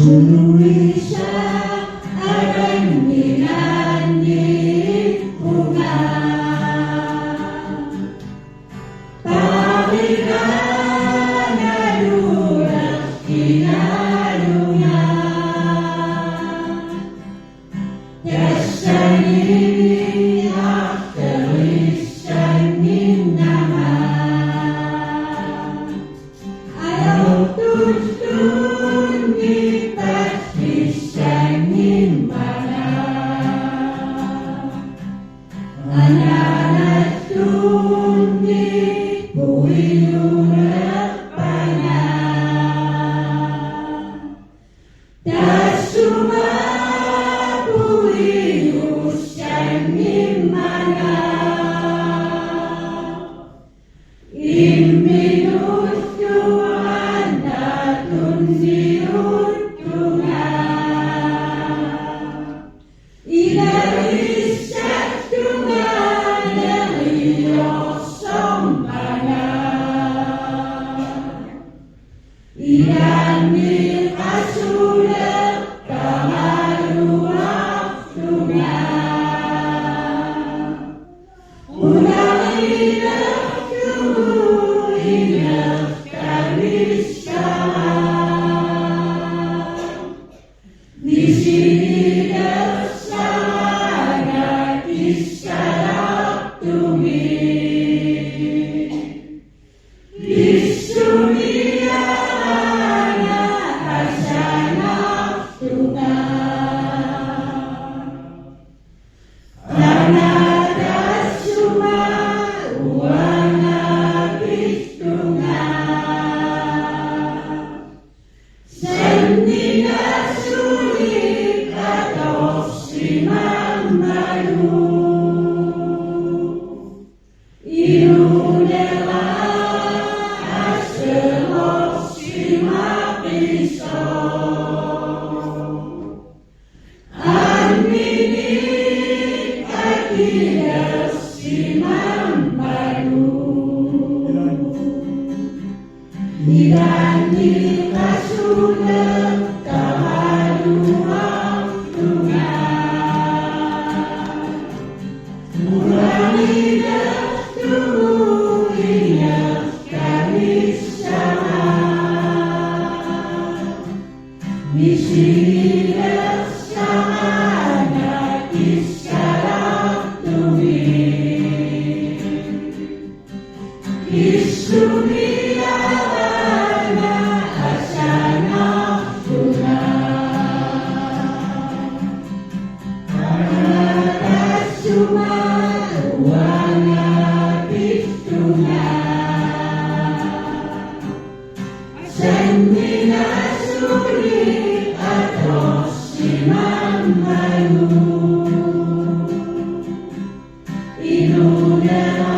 Puluhi siya akan minangi bunga. Pakinggan na lulas kinalunga. Destiny after listening naman. Ayaw tutun ipat listening malam. Anak tuni buyurak panah. Dasuma buyus yang mana. Iminus Tuhan datun diutungan. Ilarisat Tuhan dari yosong banyak. Ilani kasulat kamaruak Tuhan. Unang ilah Tuhan ilah kalisahan. Di sini bersama isyarat tumi. Di dunia anak hasanah Tuhan. Anak dasuma uang habis Tuhan. Sendina sulit atau simang malu. Inunela aselo simak pisau. Amini akidah simang baru. Ilani kasulat kamaruak Tuhan. Mulailah dulu ingat kalisahan. Di sini bersama anak isyarat tumi. Isunia anak hasanah Tuhan. Anak dasuma uang habis Tuhan. Sendina sulit atau simang malu. Inunela